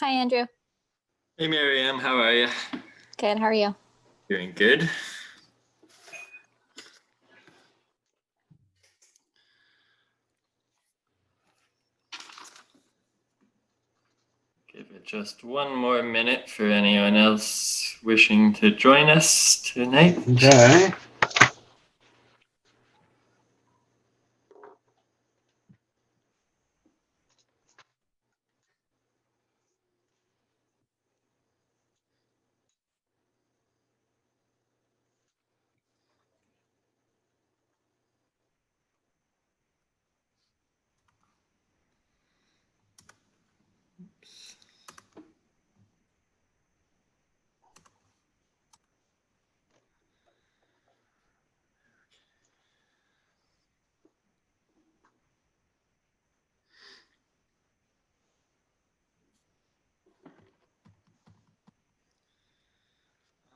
Hi, Andrew. Hey Miriam, how are you? Good. How are you? Doing good. Give it just one more minute for anyone else wishing to join us tonight. Okay.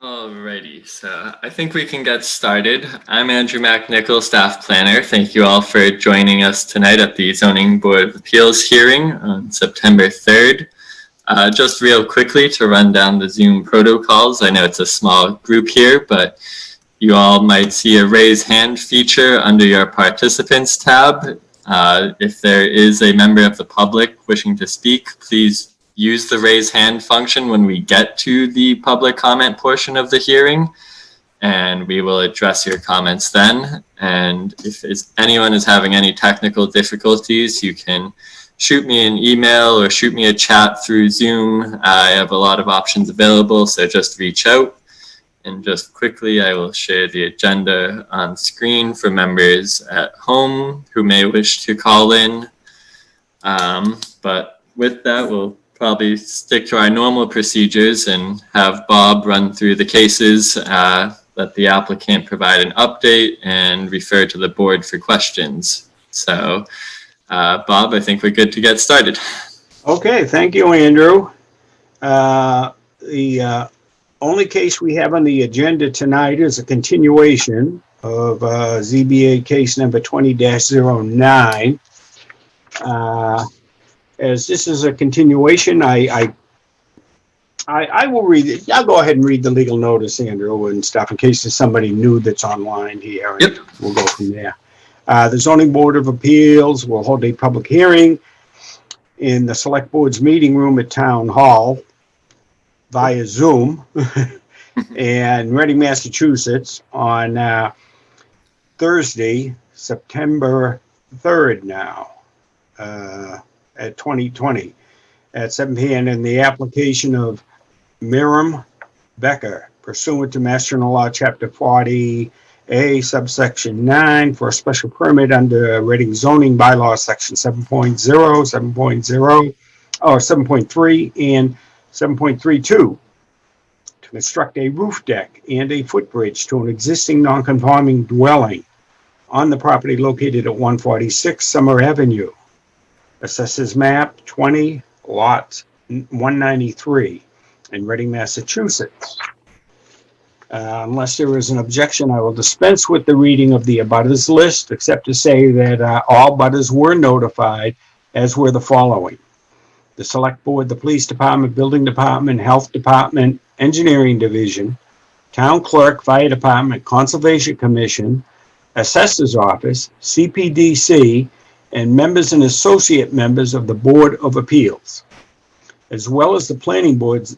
Alrighty, so I think we can get started. I'm Andrew McNichol, Staff Planner. Thank you all for joining us tonight at the Zoning Board of Appeals hearing on September 3rd. Just real quickly to run down the Zoom protocols. I know it's a small group here, but you all might see a raise hand feature under your participants tab. If there is a member of the public wishing to speak, please use the raise hand function when we get to the public comment portion of the hearing, and we will address your comments then. And if anyone is having any technical difficulties, you can shoot me an email or shoot me a chat through Zoom. I have a lot of options available, so just reach out. And just quickly, I will share the agenda on screen for members at home who may wish to call in. But with that, we'll probably stick to our normal procedures and have Bob run through the cases, let the applicant provide an update, and refer to the board for questions. So, Bob, I think we're good to get started. Okay, thank you, Andrew. The only case we have on the agenda tonight is a continuation of ZBA case number 20-09. As this is a continuation, I will read it. I'll go ahead and read the legal notice, Andrew, and stuff in case there's somebody new that's online here. Yep. We'll go from there. The Zoning Board of Appeals will hold a public hearing in the Select Board's meeting room at Town Hall via Zoom in Reading, Massachusetts on Thursday, September 3rd now, at 2020 at 7 p.m. in the application of Miriam Becker pursuant to Mass General Law, Chapter 40A, subsection 9 for a special permit under Reading zoning bylaw, section 7.0, 7.0, or 7.3 and 7.32 to construct a roof deck and a footbridge to an existing non-conforming dwelling on the property located at 146 Summer Avenue. Assessors map 20, lot 193 in Reading, Massachusetts. Unless there is an objection, I will dispense with the reading of the abutters list, except to say that all abutters were notified, as were the following: the Select Board, the Police Department, Building Department, Health Department, Engineering Division, Town Clerk, Fire Department, Conservation Commission, Assessor's Office, CPDC, and members and associate members of the Board of Appeals, as well as the planning boards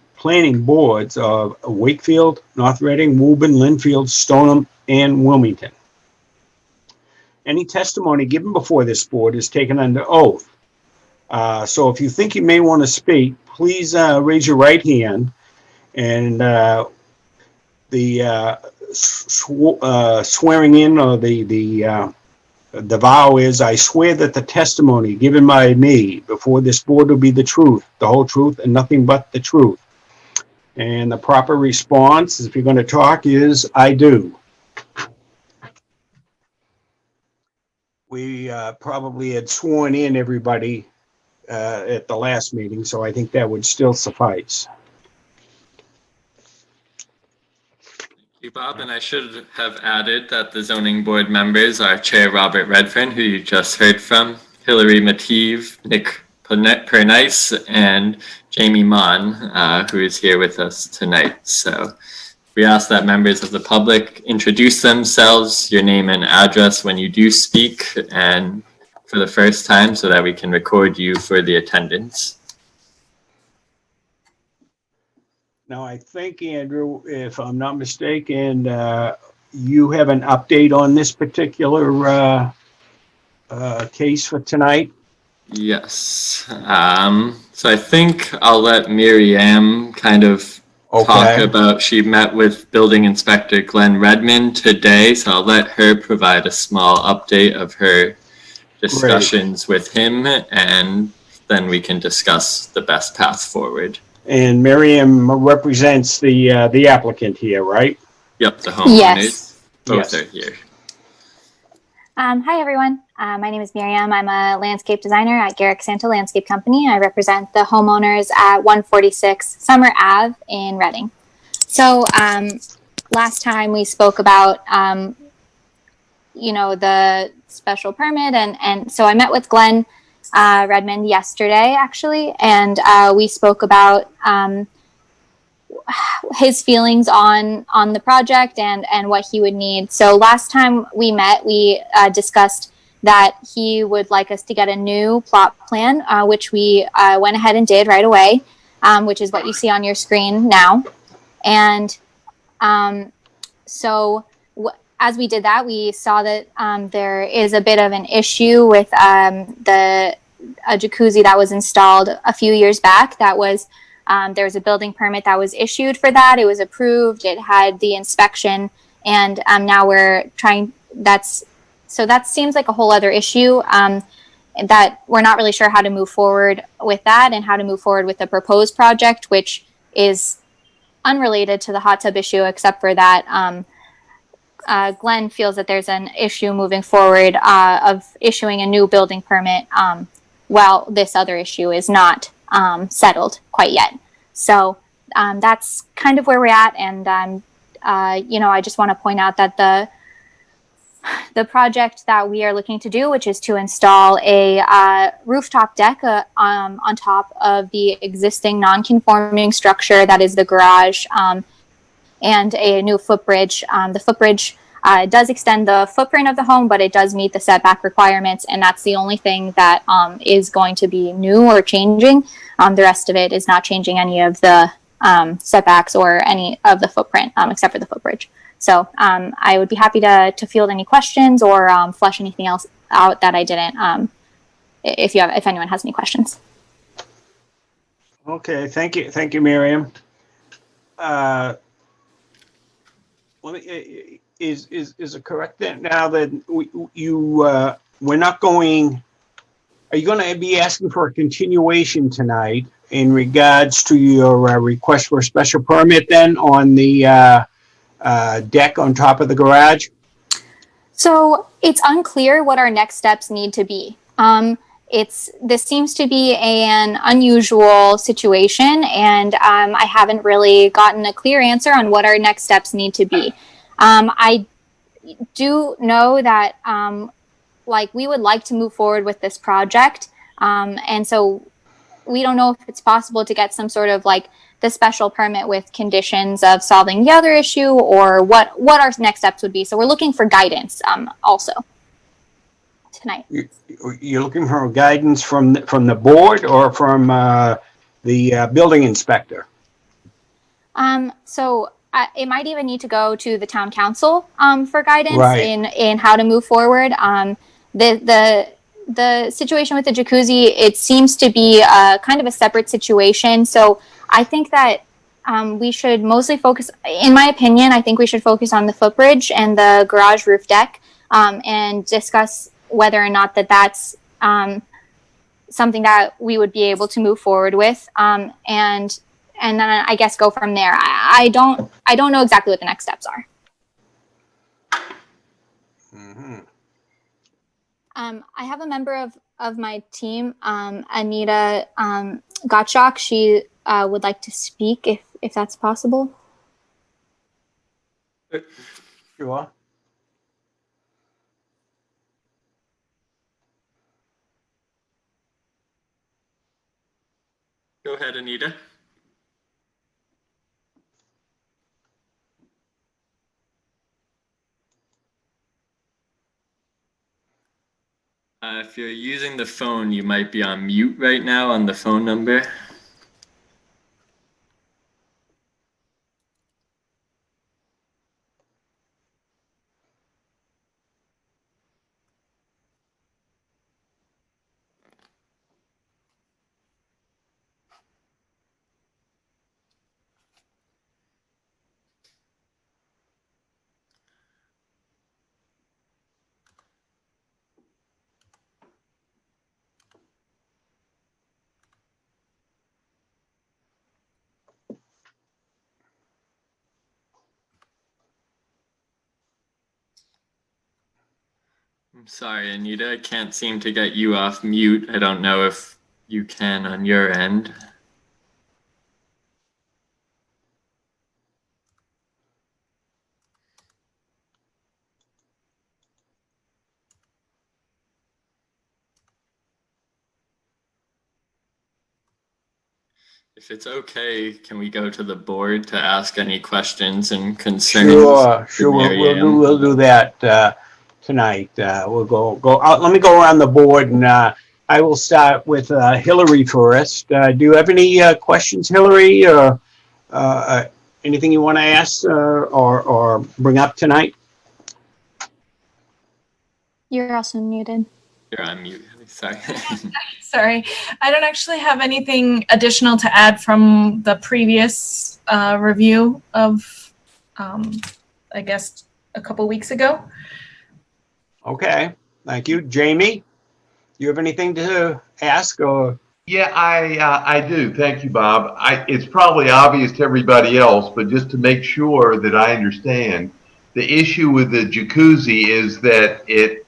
of Wakefield, North Reading, Woburn, Lynnfield, Stoneham, and Wilmington. Any testimony given before this board is taken under oath. So if you think you may want to speak, please raise your right hand, and the swearing in, or the vow is, I swear that the testimony given by me before this board will be the truth, the whole truth, and nothing but the truth. And the proper response, if you're going to talk, is I do. We probably had sworn in everybody at the last meeting, so I think that would still suffice. Thank you, Bob, and I should have added that the zoning board members are Chair Robert Redfern, who you just heard from, Hillary Mateve, Nick Pernice and Jamie Mon, who is here with us tonight. So we ask that members of the public introduce themselves, your name and address when you do speak, and for the first time so that we can record you for the attendance. Now, I think, Andrew, if I'm not mistaken, you have an update on this particular case for tonight? Yes. So I think I'll let Miriam kind of talk about, she met with Building Inspector Glenn Redmond today, so I'll let her provide a small update of her discussions with him, and then we can discuss the best path forward. And Miriam represents the applicant here, right? Yep, the homeowners. Yes. Both are here. Hi, everyone. My name is Miriam. I'm a landscape designer at Garrick Santa Landscape Company. I represent the homeowners at 146 Summer Ave in Reading. So last time we spoke about, the special permit. And so I met with Glenn Redmond yesterday, actually, and we spoke about his feelings on the project and what he would need. So last time we met, we discussed that he would like us to get a new plot plan, which we went ahead and did right away, which is what you see on your screen now. And as we did that, we saw that there is a bit of an issue with a jacuzzi that was installed a few years back. That was there was a building permit that was issued for that. It was approved. It had the inspection, and now we're trying. So that seems like a whole other issue that we're not really sure how to move forward with that and how to move forward with the proposed project, which is unrelated to the hot tub issue, except for that Glenn feels that there's an issue moving forward of issuing a new building permit while this other issue is not settled quite yet. So that's kind of where we're at. And, I just want to point out that the project that we are looking to do, which is to install a rooftop deck on top of the existing non-conforming structure that is the garage, and a new footbridge. The footbridge does extend the footprint of the home, but it does meet the setback requirements, and that's the only thing that is going to be new or changing. The rest of it is not changing any of the setbacks or any of the footprint, except for the footbridge. So I would be happy to field any questions or flesh anything else out that I didn't, if anyone has any questions. Okay, thank you, Miriam. Is it correct that now that we're not going? Are you going to be asking for a continuation tonight in regards to your request for a special permit then on the deck on top of the garage? So it's unclear what our next steps need to be. This seems to be an unusual situation, and I haven't really gotten a clear answer on what our next steps need to be. I do know that we would like to move forward with this project, and so we don't know if it's possible to get some sort of the special permit with conditions of solving the other issue, or what our next steps would be. So we're looking for guidance also tonight. You're looking for guidance from the board or from the building inspector? So it might even need to go to the town council for guidance Right. in how to move forward. The situation with the jacuzzi, it seems to be kind of a separate situation. So I think that we should mostly focus, in my opinion, I think we should focus on the footbridge and the garage roof deck and discuss whether or not that's something that we would be able to move forward with, and then I guess go from there. I don't know exactly what the next steps are. Mm-hmm. I have a member of my team, Anita Gottschalk. She would like to speak if that's possible. Sure. Go ahead, Anita. If you're using the phone, you might be on mute right now on the phone number. I'm sorry, Anita, I can't seem to get you off mute. I don't know if you can on your end. If it's okay, can we go to the board to ask any questions and concerns? Sure. We'll do that tonight. We'll go out. Let me go around the board, and I will start with Hillary first. Do you have any questions, Hillary, or anything you want to ask or bring up tonight? You're also muted. You're on mute. Sorry. Sorry, I don't actually have anything additional to add from the previous review of, I guess, a couple weeks ago. Okay, thank you. Jamie, you have anything to ask or? Yeah, I do. Thank you, Bob. It's probably obvious to everybody else, but just to make sure that I understand, the issue with the jacuzzi is that it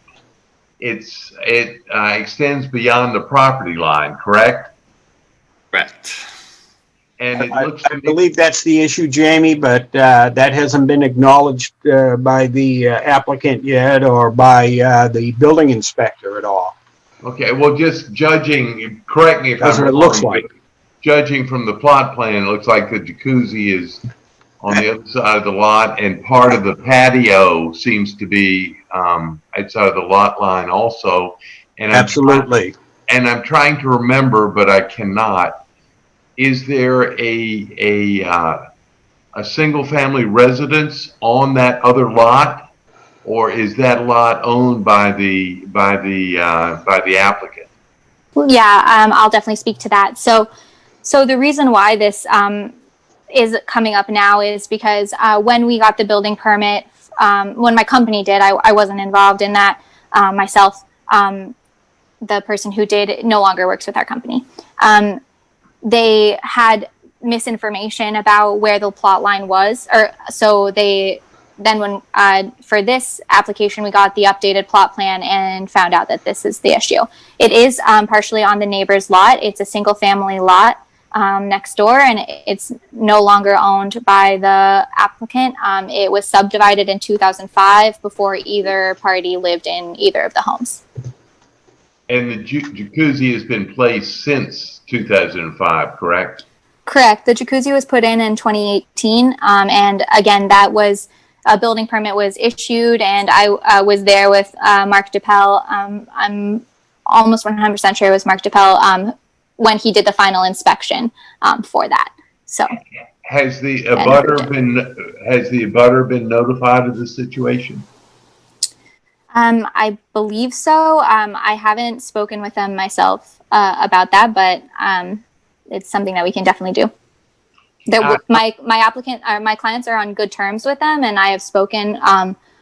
extends beyond the property line, correct? Correct. And it looks I believe that's the issue, Jamie, but that hasn't been acknowledged by the applicant yet or by the building inspector at all. okay. Well, just judging, correct me if That's I'm what it wrong, looks like. but judging from the plot plan, it looks like the jacuzzi is on the other side of the lot, and part of the patio seems to be outside of the lot line also. And Absolutely. I'm trying to remember, but I cannot. Is there a single family residence on that other lot, or is that lot owned by the applicant? Yeah, I'll definitely speak to that. So the reason why this is coming up now is because when we got the building permit, when my company did, I wasn't involved in that myself. The person who did no longer works with our company. They had misinformation about where the plot line was, or so they then when for this application we got the updated plot plan and found out that this is the issue. It is partially on the neighbor's lot. It's a single family lot next door, and it's no longer owned by the applicant. It was subdivided in 2005 before either party lived in either of the homes. And the jacuzzi has been placed since 2005, correct? Correct. The jacuzzi was put in 2018. And again, that was a building permit was issued, and I was there with Mark DePel. I'm almost 100% sure it was Mark DePel when he did the final inspection for that. So has the abutter been notified of the situation? I believe so. I haven't spoken with them myself about that, but it's something that we can definitely do. My applicant, my clients are on good terms with them, and I have spoken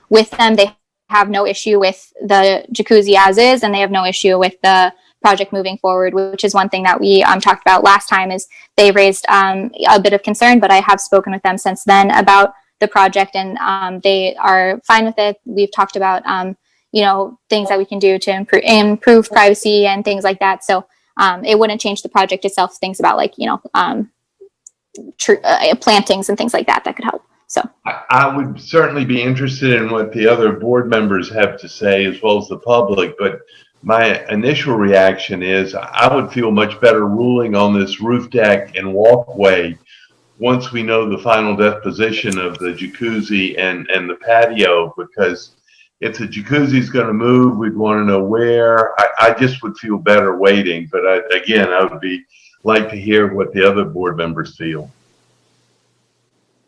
with them. They have no issue with the jacuzzi as is, and they have no issue with the project moving forward, which is one thing that we talked about last time. Is they raised a bit of concern, but I have spoken with them since then about the project, and they are fine with it. We've talked about things that we can do to improve privacy and things like that. So it wouldn't change the project itself. Things about plantings and things like that could help. So I would certainly be interested in what the other board members have to say, as well as the public. But my initial reaction is I would feel much better ruling on this roof deck and walkway once we know the final disposition of the jacuzzi and the patio, because if the jacuzzi is going to move, we'd want to know where. I just would feel better waiting. But again, I would like to hear what the other board members feel.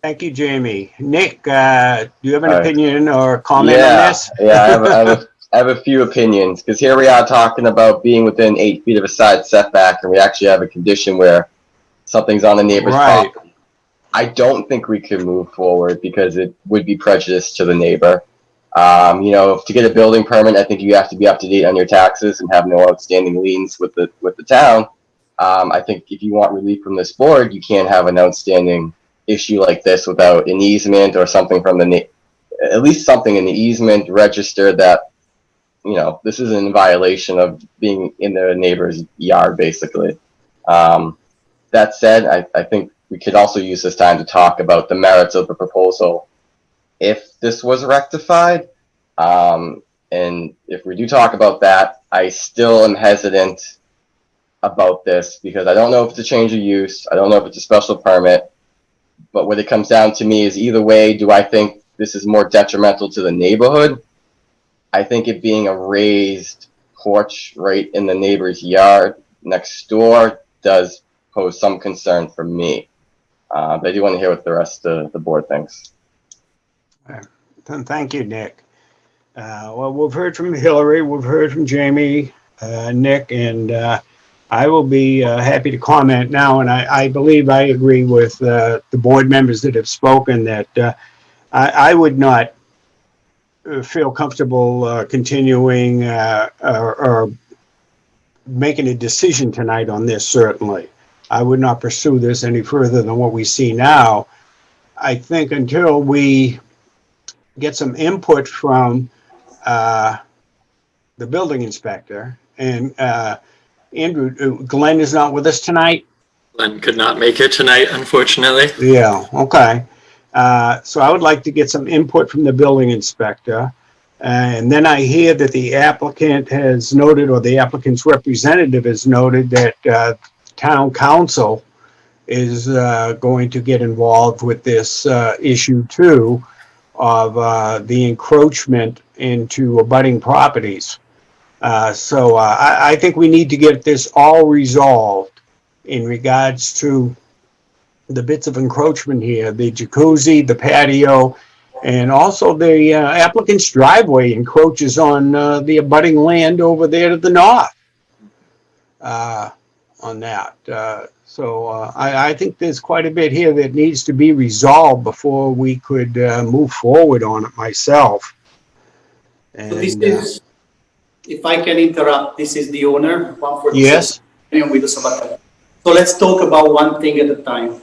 Thank you, Jamie. Nick, do you have an All right. opinion or comment on this? Yeah, I have a few opinions, because here we are talking about being within 8 feet of a side setback, and we actually have a condition where something's on the neighbor's Right. property. I don't think we could move forward because it would be prejudice to the neighbor. You know, to get a building permit, I think you have to be up to date on your taxes and have no outstanding liens with the town. I think if you want relief from this board, you can't have an outstanding issue like this without an easement or something from at least something in the easement registered that, you know, this is in violation of being in the neighbor's yard, basically. That said, I think we could also use this time to talk about the merits of the proposal if this was rectified. And if we do talk about that, I still am hesitant about this because I don't know if it's a change of use. I don't know if it's a special permit. But what it comes down to me is either way, do I think this is more detrimental to the neighborhood? I think it being a raised porch right in the neighbor's yard next door does pose some concern for me. But I do want to hear what the rest of the board thinks. Thank you, Nick. Well, we've heard from Hillary, we've heard from Jamie, Nick, and I will be happy to comment now. And I believe I agree with the board members that have spoken that I would not feel comfortable continuing or making a decision tonight on this, certainly. I would not pursue this any further than what we see now. I think until we get some input from the building inspector, and Andrew, Glenn is not with us tonight? Glenn could not make it tonight, unfortunately. Yeah, okay. So I would like to get some input from the building inspector. And then I hear that the applicant has noted, or the applicant's representative has noted that town council is going to get involved with this issue too, of the encroachment into abutting properties. So I think we need to get this all resolved in regards to the bits of encroachment here, the jacuzzi, the patio, and also the applicant's driveway encroaches on the abutting land over there to the north on that. So I think there's quite a bit here that needs to be resolved before we could move forward on it myself. And, so this is, if I can interrupt, this is the owner, 146. Yes. So let's talk about one thing at a time.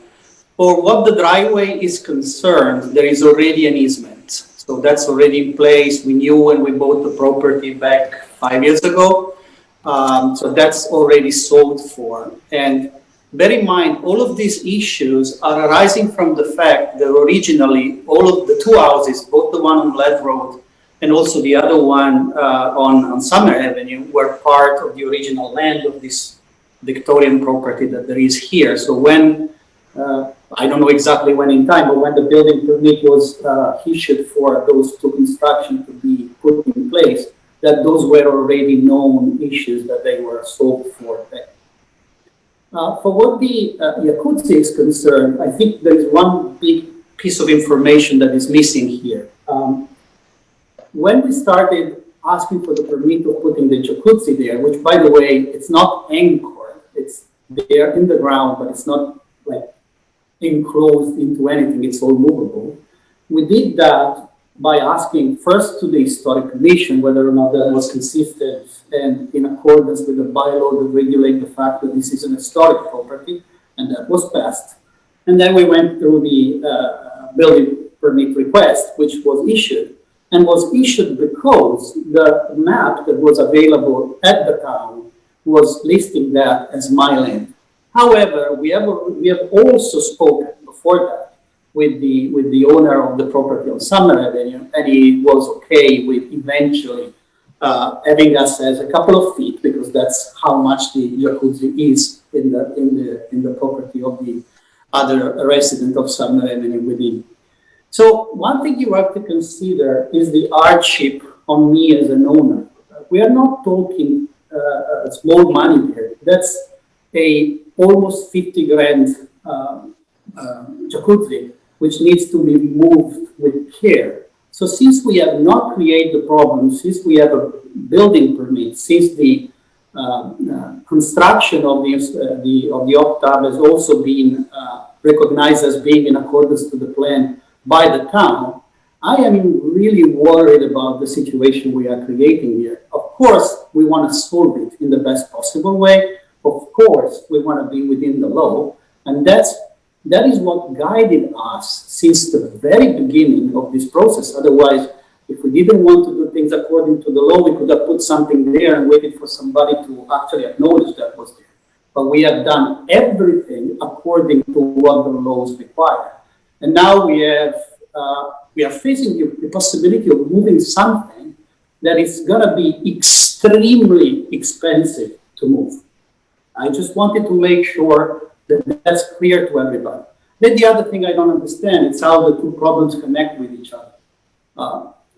For what the driveway is concerned, there is already an easement. So that's already in place. We knew when we bought the property back 5 years ago. So that's already solved for. And bear in mind, all of these issues are arising from the fact that originally all of the two houses, both the one on Lead Road and also the other one on Summer Avenue, were part of the original land of this Victorian property that there is here. So when I don't know exactly when in time, but when the building permit was issued for those two constructions to be put in place, that those were already known issues that they were solved for. For what the jacuzzi is concerned, I think there is one big piece of information that is missing here. When we started asking for the permit of putting the jacuzzi there, which by the way, it's not anchored, it's there in the ground, but it's not like enclosed into anything, it's all movable. We did that by asking first to the Historic Commission whether or not that was consistent and in accordance with the bylaw that regulate the fact that this is an historic property, and that was passed. And then we went through the building permit request, which was issued, and was issued because the map that was available at the town was listing that as my land. However, we have also spoken before that with the owner of the property on Summer Avenue, and he was okay with eventually having us as a couple of feet, because that's how much the jacuzzi is in the property of the other resident of Sumner Avenue within. So one thing you have to consider is the hardship on me as an owner. We are not talking small money here. That's a almost 50 grand jacuzzi, which needs to be moved with care. So since we have not created the problem, since we have a building permit, since the construction of the hot tub has also been recognized as being in accordance to the plan by the town, I am really worried about the situation we are creating here. Of course, we want to solve it in the best possible way. Of course, we want to be within the law, and that is what guided us since the very beginning of this process. Otherwise, if we didn't want to do things according to the law, we could have put something there and waited for somebody to actually acknowledge that was there. But we have done everything according to what the laws require. And now we are facing the possibility of moving something that is going to be extremely expensive to move. I just wanted to make sure that that's clear to everybody. Then the other thing I don't understand is how the two problems connect with each other.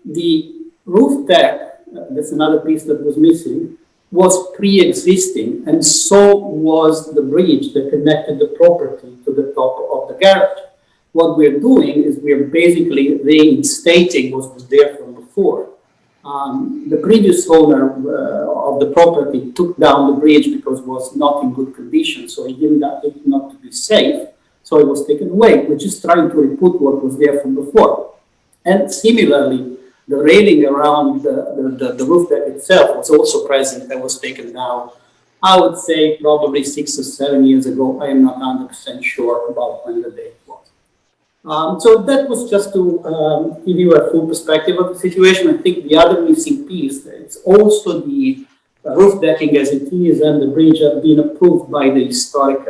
The roof deck, that's another piece that was missing, was pre-existing, and so was the bridge that connected the property to the top of the garage. What we're doing is we're basically reinstating what was there from before. The previous owner of the property took down the bridge because it was not in good condition, so he deemed it not to be safe, so it was taken away. We're just trying to reput what was there from before. And similarly, the railing around the roof deck itself was also present and was taken down, I would say probably 6 or 7 years ago. I am not 100% sure about when the date was. So that was just to give you a full perspective of the situation. I think the other missing piece is also the roof decking as it is and the bridge have been approved by the Historic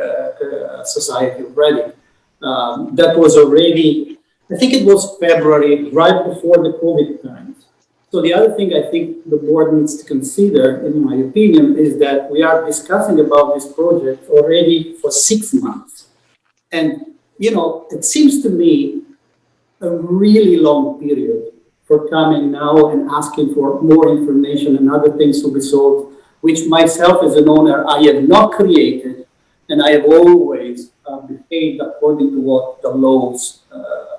Society of Reading. That was already, I think it was February, right before the COVID times. So the other thing I think the board needs to consider, in my opinion, is that we are discussing about this project already for 6 months. And you know, it seems to me a really long period for coming now and asking for more information and other things to be solved, which myself as an owner, I have not created, and I have always behaved according to what the laws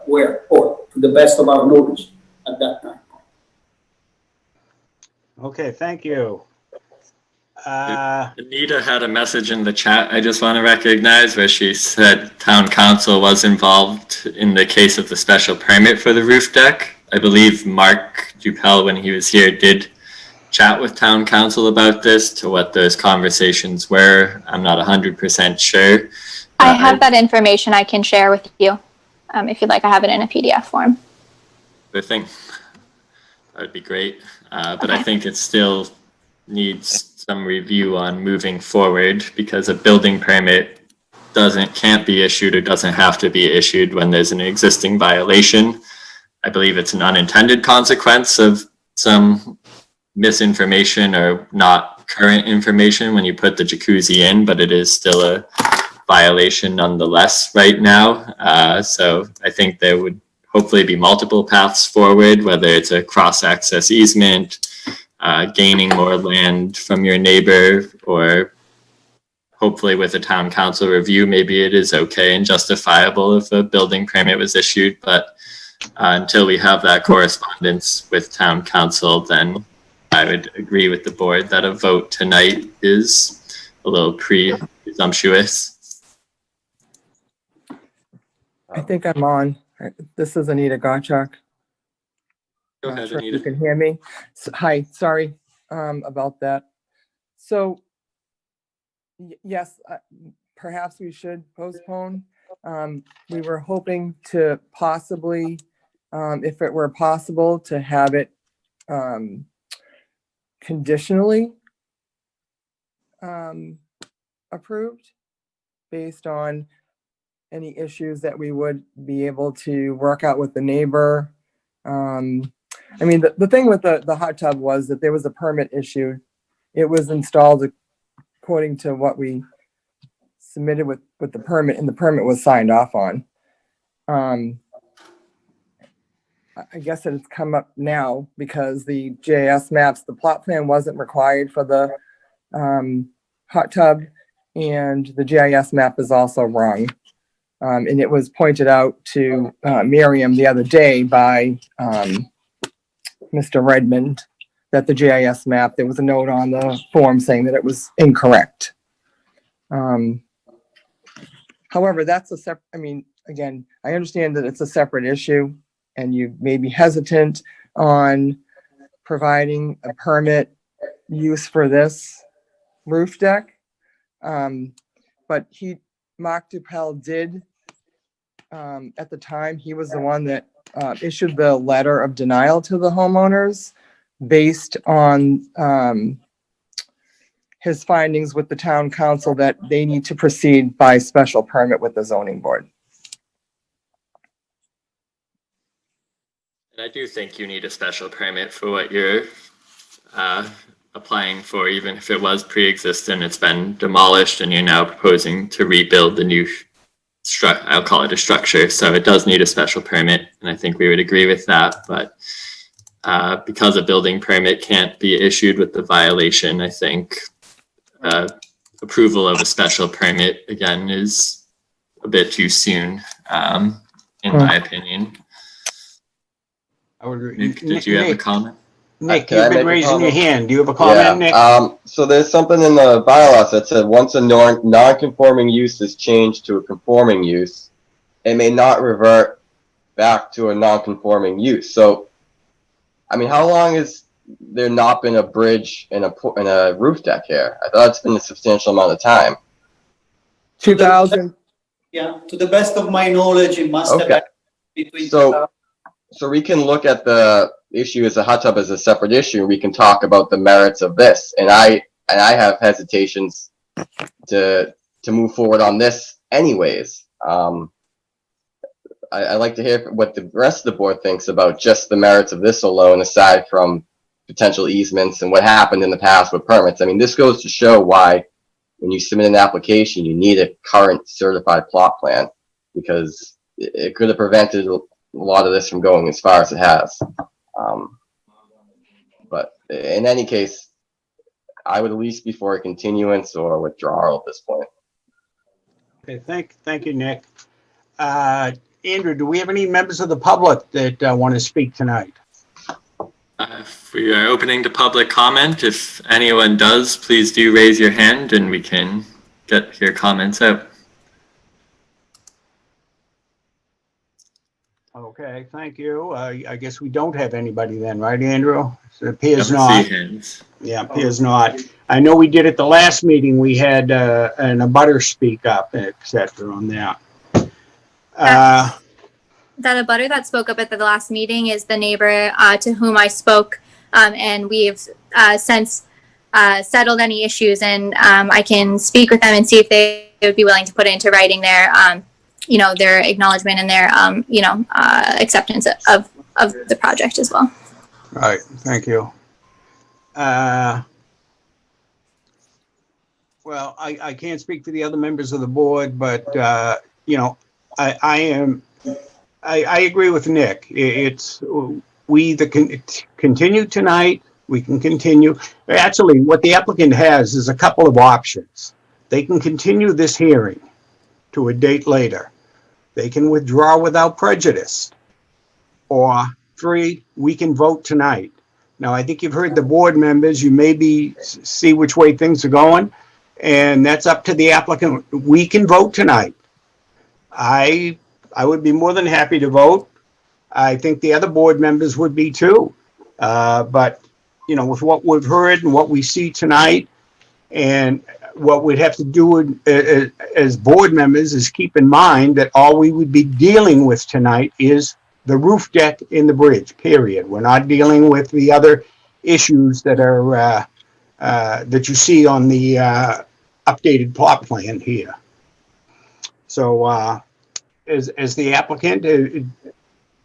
were, or to the best of our knowledge at that time. Okay, thank you. Anita had a message in the chat I just want to recognize where she said town council was involved in the case of the special permit for the roof deck. I believe Mark Dupel, when he was here, did chat with town council about this, to what those conversations were. I'm not 100% sure. I have that information I can share with you. If you'd like, I have it in a PDF form. I think that would be great. But okay. I think it still needs some review on moving forward, because a building permit can't be issued or doesn't have to be issued when there's an existing violation. I believe it's an unintended consequence of some misinformation or not current information when you put the jacuzzi in, but it is still a violation nonetheless right now. So I think there would hopefully be multiple paths forward, whether it's a cross-access easement, gaining more land from your neighbor, or hopefully with a town council review, maybe it is okay and justifiable if a building permit was issued. But until we have that correspondence with town council, then I would agree with the board that a vote tonight is a little presumptuous. I think I'm on. This is Anita Gottschalk. Go ahead, sure Anita. You can hear me. Hi, sorry about that. So, yes, perhaps we should postpone. We were hoping to possibly, if it were possible, to have it conditionally approved based on any issues that we would be able to work out with the neighbor. I mean, the thing with the hot tub was that there was a permit issued. It was installed according to what we submitted with the permit, and the permit was signed off on. I guess that it's come up now because the GIS maps, the plot plan wasn't required for the hot tub, and the GIS map is also wrong. And it was pointed out to Miriam the other day by Mr. Redmond that the GIS map, there was a note on the form saying that it was incorrect. However, that's a separate, I mean, again, I understand that it's a separate issue and you may be hesitant on providing a permit use for this roof deck. But Mark Duppel did, at the time, he was the one that issued the letter of denial to the homeowners based on his findings with the town council that they need to proceed by special permit with the zoning board. And I do think you need a special permit for what you're applying for, even if it was pre-existent, it's been demolished and you're now proposing to rebuild the new I'll call it a structure. So it does need a special permit. And I think we would agree with that. But because a building permit can't be issued with the violation, I think approval of a special permit, again, is a bit too soon, in my opinion. I would agree. Nick, did you have a comment? Nick, Can I you've been make a raising your comment? hand. Do you have a comment, Nick? So there's something in the bylaws that said once a non-conforming use is changed to a conforming use, it may not revert back to a non-conforming use. So, I mean, how long has there not been a bridge and a roof deck here? I thought it's been a substantial amount of time. 2000. Yeah, to the best of my knowledge, it must have Okay. been between. So we can look at the issue as a hot tub as a separate issue. We can talk about the merits of this, and I have hesitations to move forward on this, anyways. I like to hear what the rest of the board thinks about just the merits of this alone, aside from potential easements and what happened in the past with permits. I mean, this goes to show why, when you submit an application, you need a current certified plot plan, because it could have prevented a lot of this from going as far as it has. But in any case, I would at least be for a continuance or withdrawal at this point. Okay, thank you, Nick. Andrew, do we have any members of the public that want to speak tonight? We are opening to public comment. If anyone does, please do raise your hand and we can get your comments out. Okay, thank you. I guess we don't have anybody then, right, Andrew? So it appears Don't not. see hands. Yeah, appears not. I know we did at the last meeting, we had an abutter speak up, et cetera, on that. That abutter that spoke up at the last meeting is the neighbor to whom I spoke, and we've since settled any issues, and I can speak with them and see if they would be willing to put into writing their their acknowledgement and their acceptance of the project as well. All right, thank you. Well, I can't speak for the other members of the board, but I agree with Nick. We either can continue tonight, we can continue. Actually, what the applicant has is a couple of options. They can continue this hearing to a date later. They can withdraw without prejudice. Or 3, we can vote tonight. Now, I think you've heard the board members. You maybe see which way things are going, and that's up to the applicant. We can vote tonight. I would be more than happy to vote. I think the other board members would be too. But, with what we've heard and what we see tonight, and what we'd have to do as board members is keep in mind that all we would be dealing with tonight is the roof deck in the bridge, period. We're not dealing with the other issues that are that you see on the updated plot plan here. So, as the applicant, do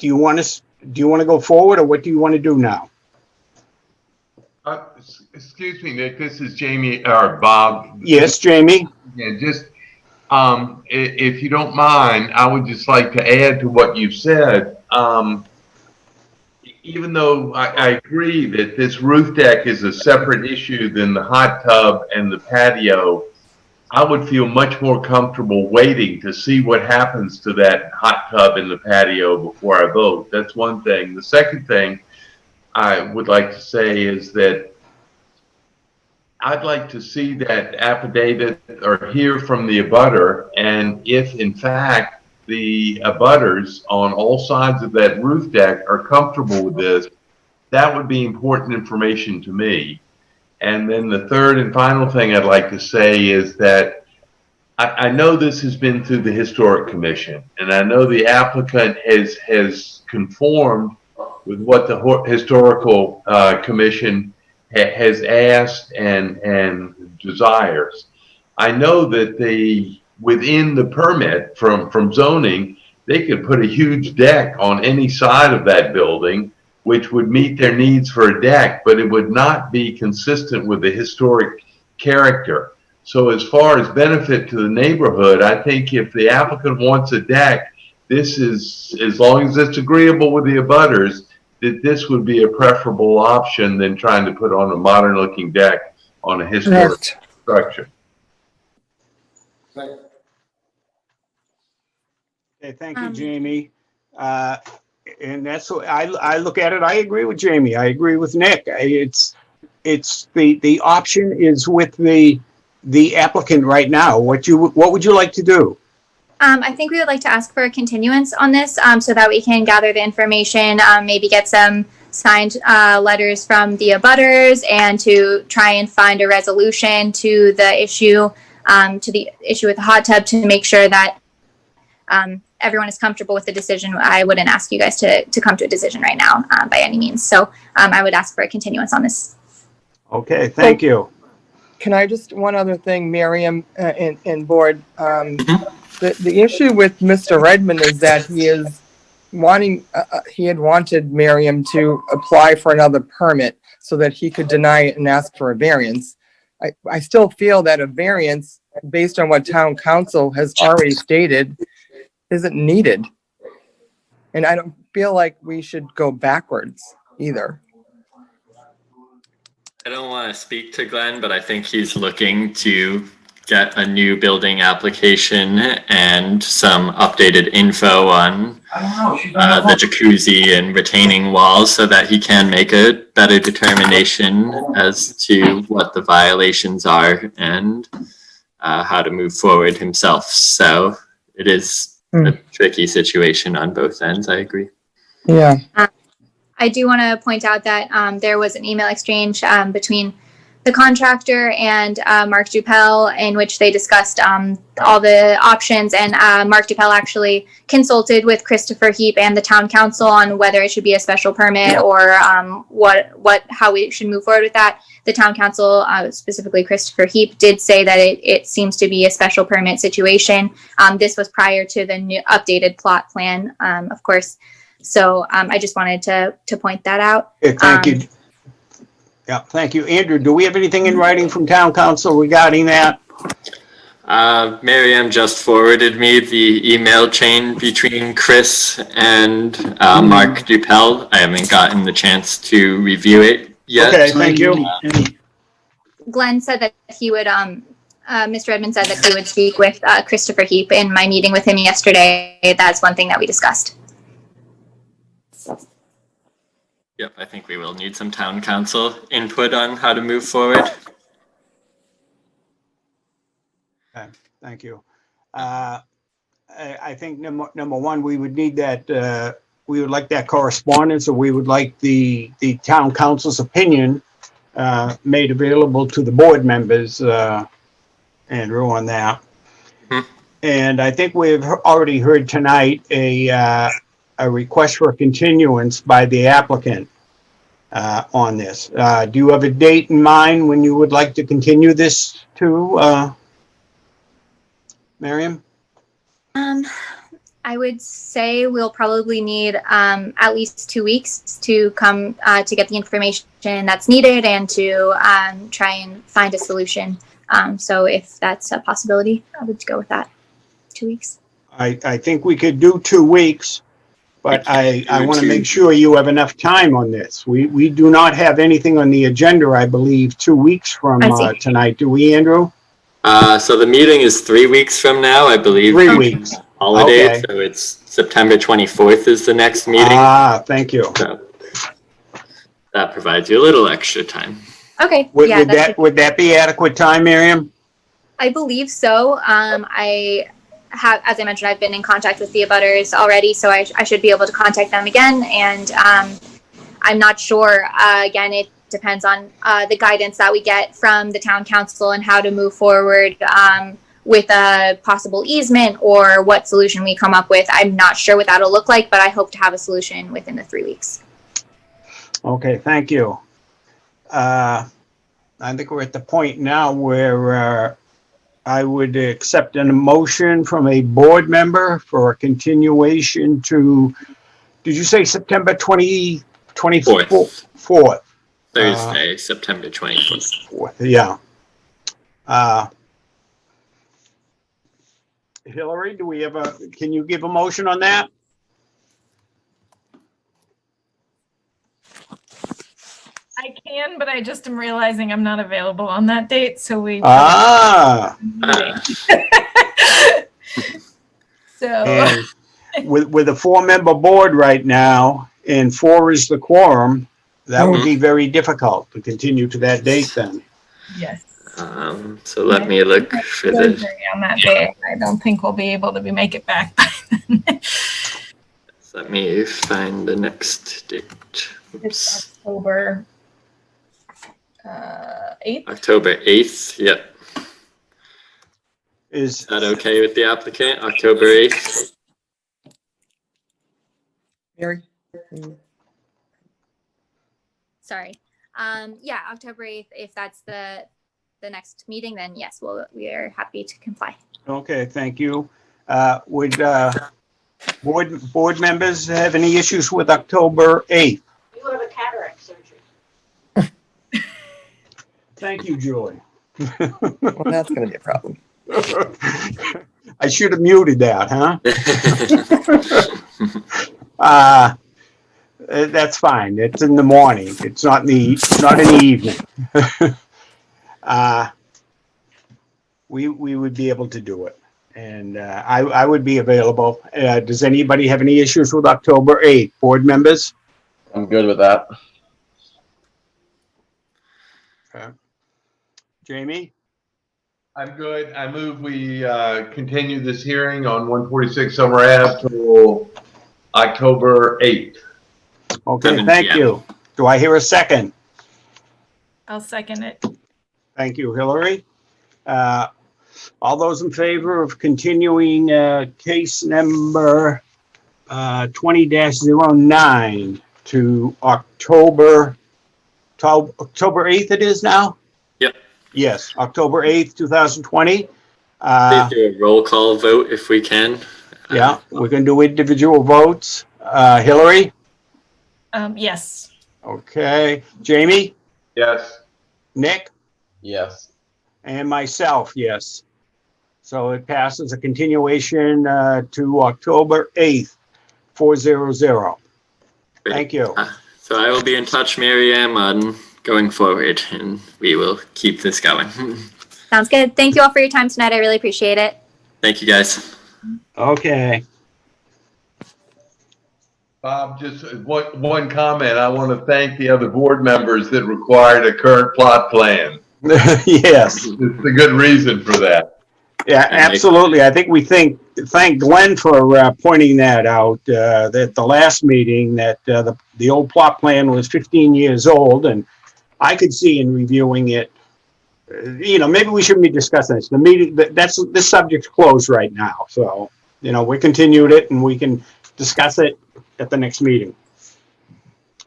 you want to do you want to go forward, or what do you want to do now? Excuse me, Nick, this is Jamie, or Bob. Yes, Jamie? Yeah, just, if you don't mind, I would just like to add to what you said. Even though I agree that this roof deck is a separate issue than the hot tub and the patio, I would feel much more comfortable waiting to see what happens to that hot tub and the patio before I vote. That's one thing. The second thing I would like to say is that I'd like to see that affidavit or hear from the abutter, and if in fact the abutters on all sides of that roof deck are comfortable with this, that would be important information to me. And then the third and final thing I'd like to say is that I know this has been through the Historic Commission, and I know the applicant has conformed with what the Historical Commission has asked and desires. I know that within the permit from zoning, they could put a huge deck on any side of that building, which would meet their needs for a deck, but it would not be consistent with the historic character. So as far as benefit to the neighborhood, I think if the applicant wants a deck, this is, as long as it's agreeable with the abutters, that this would be a preferable option than trying to put on a modern looking deck on a historic structure. Right. Okay, thank you, Jamie. And that's what I look at it. I agree with Jamie. I agree with Nick. It's the option is with the applicant right now. What would you like to do? I think we would like to ask for a continuance on this so that we can gather the information, maybe get some signed letters from the abutters, and to try and find a resolution to the issue with the hot tub, to make sure that everyone is comfortable with the decision. I wouldn't ask you guys to come to a decision right now by any means. So I would ask for a continuance on this. Okay, thank you. Can I just, one other thing, Miriam and board, the issue with Mr. Redmond is that he is wanting, he had wanted Miriam to apply for another permit so that he could deny it and ask for a variance. I still feel that a variance, based on what town council has already stated, isn't needed. And I don't feel like we should go backwards either. I don't want to speak to Glenn, but I think he's looking to get a new building application and some updated info on the jacuzzi and retaining walls, so that he can make a better determination as to what the violations are and how to move forward himself. So it is a tricky situation on both ends. I agree. Yeah. I do want to point out that there was an email exchange between the contractor and Mark Dupel, in which they discussed all the options, and Mark Dupel actually consulted with Christopher Heap and the town council on whether it should be a special permit or how we should move forward with that. The town council, specifically Christopher Heap, did say that it seems to be a special permit situation. This was prior to the new updated plot plan, of course. So I just wanted to point that out. Okay, thank you. Yeah, thank you. Andrew, do we have anything in writing from town council regarding that? Miriam just forwarded me the email chain between Chris and Mark Dupel. I haven't gotten the chance to review it yet. Okay, thank you. Glenn said that he would, Mr. Edmond said that he would speak with Christopher Heap in my meeting with him yesterday. That's one thing that we discussed. Yep, I think we will need some town council input on how to move forward. Okay, thank you. I think number one, we would need that, we would like that correspondence, or we would like the town council's opinion made available to the board members, Andrew, on that. Mm-hmm. And I think we've already heard tonight a request for a continuance by the applicant on this. Do you have a date in mind when you would like to continue this to, Miriam? I would say we'll probably need at least 2 weeks to come to get the information that's needed and to try and find a solution. So if that's a possibility, I would go with that. 2 weeks. I think we could do 2 weeks, but I want to make sure you have enough time on this. We do not have anything on the agenda, I believe, 2 weeks from tonight. Do we, Andrew? So the meeting is 3 weeks from now, I believe. 3 weeks. Holiday, Okay. so it's September 24th is the next meeting. Thank you. So that provides you a little extra time. Okay. Would that be adequate time, Miriam? I believe so. I have, as I mentioned, I've been in contact with the abutters already, so I should be able to contact them again. And I'm not sure. Again, it depends on the guidance that we get from the town council and how to move forward with a possible easement or what solution we come up with. I'm not sure what that'll look like, but I hope to have a solution within the 3 weeks. Okay, thank you. I think we're at the point now where I would accept a motion from a board member for a continuation to, did you say September 24th? Thursday, September 24th. Yeah. Hillary, do we have can you give a motion on that? I can, but I just am realizing I'm not available on that date, so we. So. And with a 4-member board right now, and 4 is the quorum, that would be very difficult to continue to that date then. Yes. So let me look for the. On that day, I don't think we'll be able to make it back by then. Let me find the next date. It's October 8th. October 8th, yep. Is that okay with the applicant, October 8th? Mary? Sorry. Yeah, October 8th, if that's the next meeting, then yes, we are happy to comply. Okay, thank you. Would board members have any issues with October 8th? You have a cataract surgery. Thank you, Julie. Well, that's going to be a problem. I should have muted that, huh? That's fine. It's in the morning. It's not in the evening. We would be able to do it, and I would be available. Does anybody have any issues with October 8th? Board members? I'm good with that. Okay. Jamie? I'm good. I move we continue this hearing on 146 Summer Ave till October 8th. Okay, thank you. Do I hear a second? I'll second it. Thank you, Hillary. All those in favor of continuing case number 20-09 to October 8th it is now? Yep. Yes, October 8th, 2020. Please do a roll call vote if we can. Yeah, we can do individual votes. Hillary? Yes. Okay. Jamie? Yes. Nick? Yes. And myself, yes. So it passes a continuation to October 8th, 400. Thank you. So I will be in touch, Miriam, on going forward, and we will keep this going. Sounds good. Thank you all for your time tonight. I really appreciate it. Thank you, guys. Okay. Bob, just one comment. I want to thank the other board members that required a current plot plan. Yes. It's a good reason for that. Yeah, absolutely. I think we thank Glenn for pointing that out at the last meeting that the old plot plan was 15 years old, and I could see in reviewing it, maybe we shouldn't be discussing this. The meeting, this subject's closed right now, so we continued it and we can discuss it at the next meeting.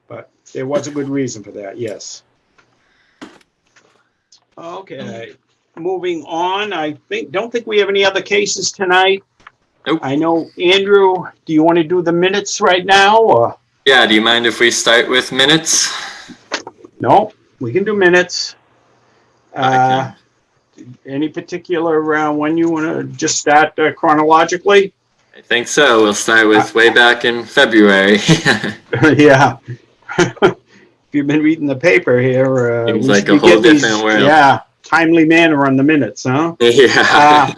But there was a good reason for that, yes. Okay, moving on. Don't think we have any other cases tonight. Nope. I know, Andrew, do you want to do the minutes right now, or? Yeah, do you mind if we start with minutes? No, we can do minutes. I Any particular when you want to just start chronologically? think so. We'll start with way back in February. Yeah. If you've been reading the paper here, Seems we like a we whole get these, different world. yeah, timely manner on the minutes, huh? Yeah.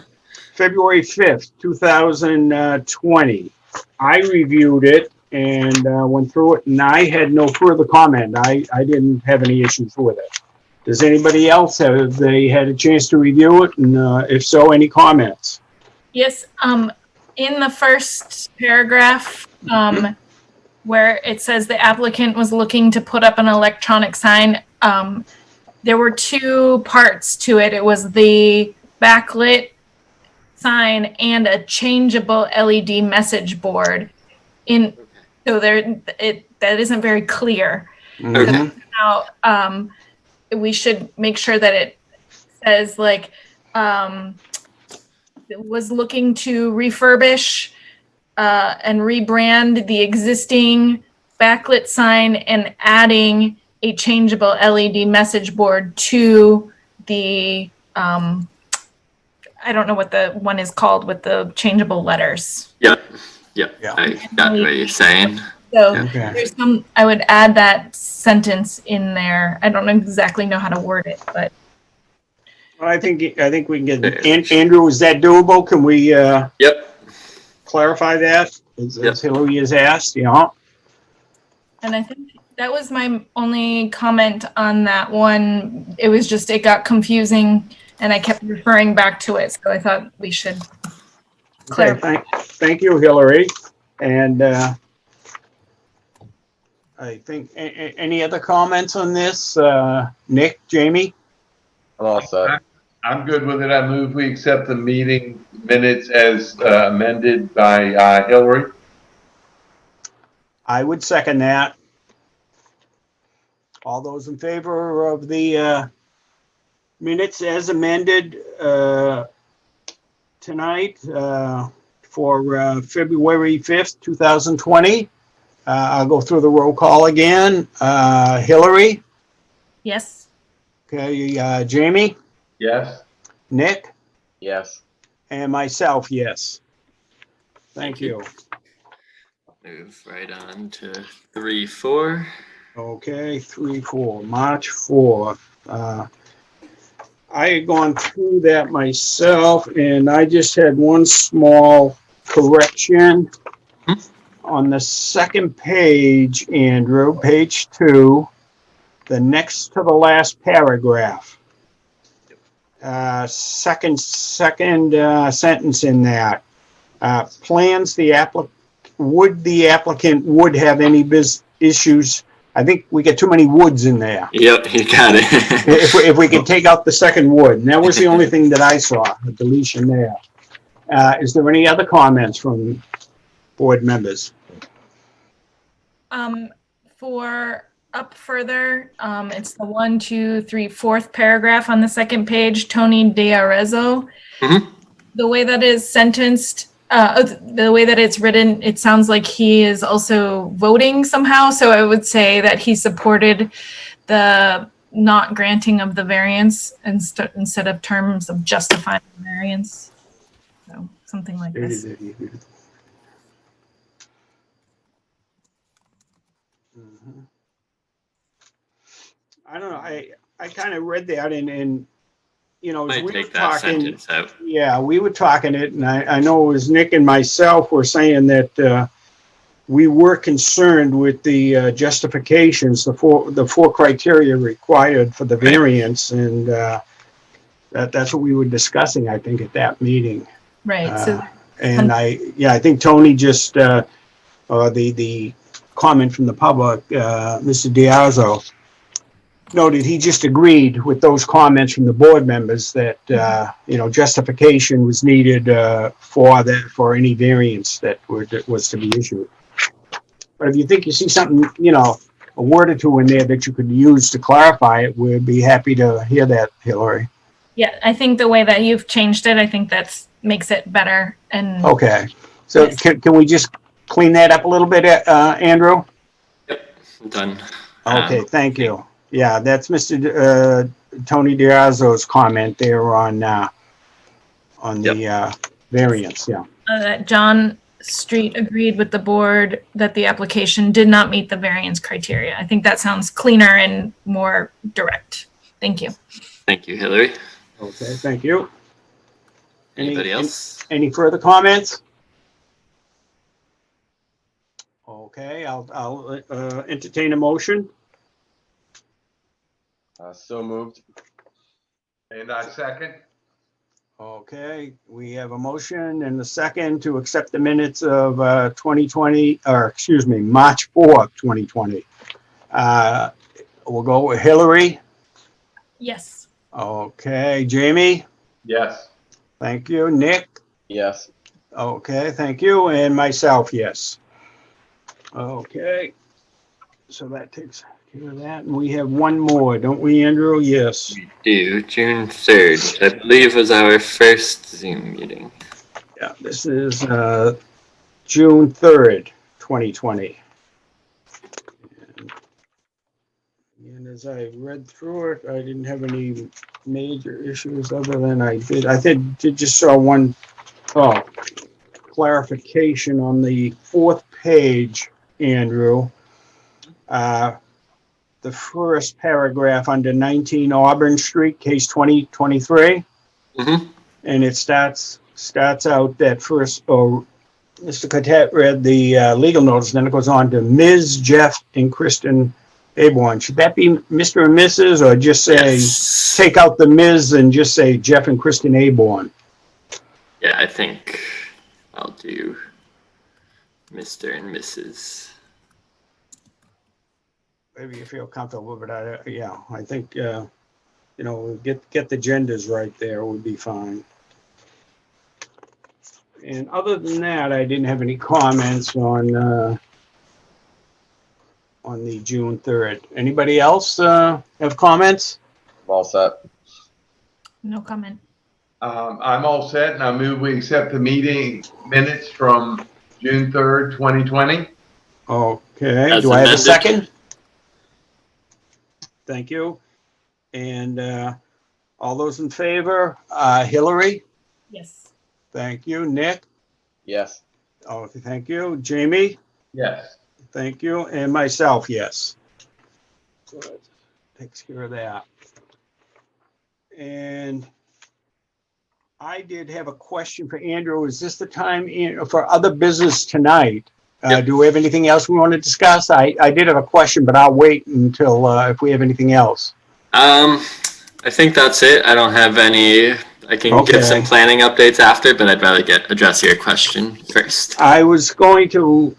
February 5th, 2020. I reviewed it and went through it, and I had no further comment. I didn't have any issues with it. Does anybody else have they had a chance to review it? And if so, any comments? Yes, in the first paragraph, where it says the applicant was looking to put up an electronic sign, there were two parts to it. It was the backlit sign and a changeable LED message board. So that isn't very clear. Mhm. Now, we should make sure that it says like it was looking to refurbish and rebrand the existing backlit sign and adding a changeable LED message board to the I don't know what the one is called with the changeable letters. Yep. Yeah. I got what you're saying. So Okay. there's some, I would add that sentence in there. I don't exactly know how to word it, but Well, I think we can get Andrew. Is that doable? Can we Yep. clarify that as Yep. Hillary has asked? Yeah. and I think that was my only comment on that one. It was just, it got confusing and I kept referring back to it. So I thought we should Okay, clarify. thank you, Hillary. And I think any other comments on this? Nick, Jamie? I'm all set. I'm good with it. I move we accept the meeting minutes as amended by Hillary. I would second that. All those in favor of the minutes as amended tonight for February 5th, 2020. I'll go through the roll call again. Hillary? Yes. Okay, Jamie? Yes. Nick? Yes. And myself, yes. Thank you. Move right on to 3-4. Okay, 3-4, March 4th. I had gone through that myself, and I just had one small correction. On the second page, Andrew, page 2, the next to the last paragraph. Second sentence in that. Plans the applicant would have any issues. I think we get too many woods in there. Yep, you got it. If we could take out the second wood, and that was the only thing that I saw, a deletion there. Is there any other comments from board members? For up further, it's the 1, 2, 3, 4th paragraph on the second page, Tony D'Arezzo. Mhm. The way that is sentenced, the way that it's written, it sounds like he is also voting somehow. So I would say that he supported the not granting of the variance instead of terms of justifying the variance. So something like this. I don't know. I kind of read that and you know, as Might we were take that talking, sentence out. yeah, we were talking it, and I know it was Nick and myself were saying that we were concerned with the justifications, the four criteria required for the Right. variance, and that's what we were discussing, I think, at that meeting. Right. So And I think Tony just, the comment from the public, Mr. Diazzo, noted he just agreed with those comments from the board members that, justification was needed for any variance that was to be issued. But if you think you see something, a word or two in there that you could use to clarify it, we'd be happy to hear that, Hillary. yeah, I think the way that you've changed it, I think that's makes it better. And Okay. So Yes. can we just clean that up a little bit, Andrew? Yep, done. Okay, thank you. Yeah, that's Mr. Tony Diazzo's comment there on the variance, yeah. that John Street agreed with the board that the application did not meet the variance criteria. I think that sounds cleaner and more direct. Thank you. Thank you, Hillary. Okay, thank you. Anybody else? Any further comments? Okay, I'll entertain a motion. So moved. And I second. Okay, we have a motion and a second to accept the minutes of 2020, or excuse me, March 4th, 2020. We'll go with Hillary. Yes. Okay, Jamie. Yes. Thank you. Nick. Yes. Okay, thank you. And myself, yes. Okay, so that takes care of that. And we have one more, don't we, Andrew? Yes. We do. June 3rd, which I believe was our first Zoom meeting. Yeah, this is June 3rd, 2020. And as I read through it, I didn't have any major issues other than I did just saw one clarification on the 4th page, Andrew. The first paragraph under 19 Auburn Street, case 2023. Mm-hmm. And it starts out that first, Mr. Cadet read the legal notice, then it goes on to Ms. Jeff and Kristen Aborn. Should that be Mr. and Mrs. or just say, Yes. take out the Ms. and just say Jeff and Kristen Aborn? Yeah, I think I'll do Mr. and Mrs. Maybe you feel comfortable, but I think, get the genders right there would be fine. And other than that, I didn't have any comments on the June 3rd. Anybody else have comments? All set. No comment. I'm all set, and I move we accept the meeting minutes from June 3rd, 2020. Okay, As do I have a amended. second? Thank you. And all those in favor, Hillary? Yes. Thank you. Nick? Yes. Oh, thank you. Jamie? Yes. Thank you. And myself, yes. So that takes care of that. And I did have a question for Andrew. Is this the time for other business tonight? Yep. Do we have anything else we want to discuss? I did have a question, but I'll wait until if we have anything else. I think that's it. I don't have any. I can give some Okay. planning updates after, but I'd rather address your question first. I was going to,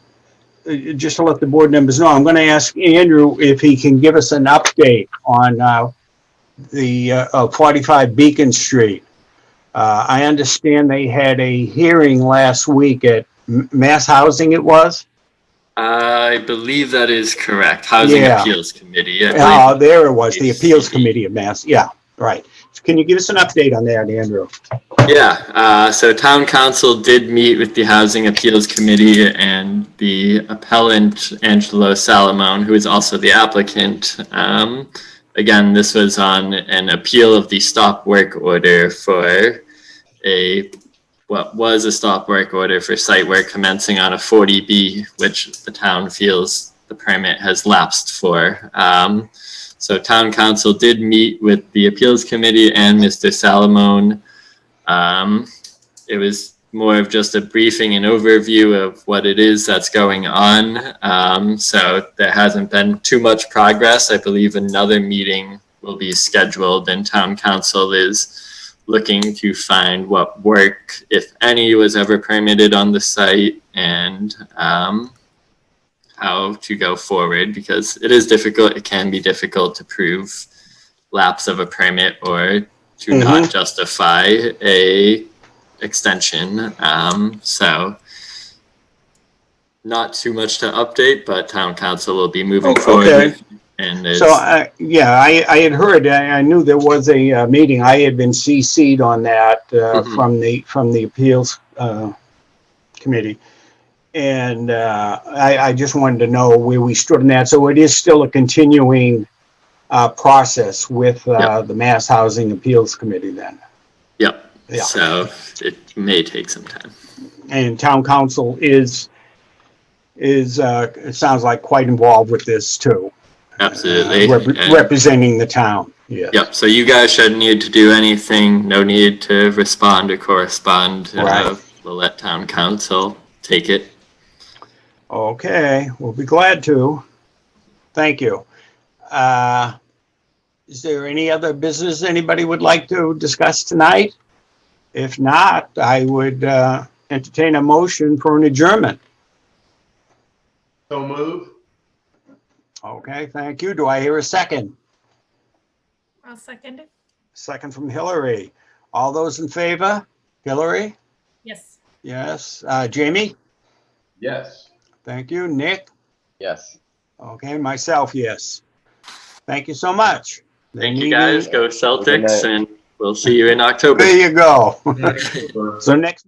just to let the board members know, I'm going to ask Andrew if he can give us an update on the 45 Beacon Street. I understand they had a hearing last week at Mass Housing, it was? I believe that is correct. Housing Yeah. Appeals Committee. I believe There it was, the Appeals HCD. Committee of Mass. Yeah, right. So can you give us an update on that, Andrew? Yeah, so Town Council did meet with the Housing Appeals Committee and the appellant, Angelo Salamone, who is also the applicant. Again, this was on an appeal of the stop work order for what was a stop work order for site work commencing on a 40B, which the town feels the permit has lapsed for. So Town Council did meet with the Appeals Committee and Mr. Salamone. It was more of just a briefing and overview of what it is that's going on. So there hasn't been too much progress. I believe another meeting will be scheduled, and Town Council is looking to find what work, if any, was ever permitted on the site and how to go forward, because it is difficult. It can be difficult to prove lapse of a permit or to not justify a extension. So not too much to update, but Town Council will be moving forward with And it's, So, yeah, I had heard, I knew there was a meeting. I had been CC'd on that from the appeals committee. And I just wanted to know where we stood in that. So it is still a continuing process with the Mass Housing Appeals Committee then. yep. Yeah. So it may take some time. And town council is it sounds like quite involved with this too. Absolutely. And- Representing the town. Yes. Yep. So you guys shouldn't need to do anything. No need to respond or correspond. Right. We'll let town council take it. Okay, we'll be glad to. Thank you. Is there any other business anybody would like to discuss tonight? If not, I would entertain a motion for an adjournment. So move. Okay, thank you. Do I hear a second? I'll second it. Second from Hillary. All those in favor? Hillary? Yes. Yes. Jamie? Yes. Thank you. Nick? Yes. Okay, myself, yes. Thank you so much. The Thank you meeting- guys. Go Celtics, night. and we'll see you in October. There you go. So next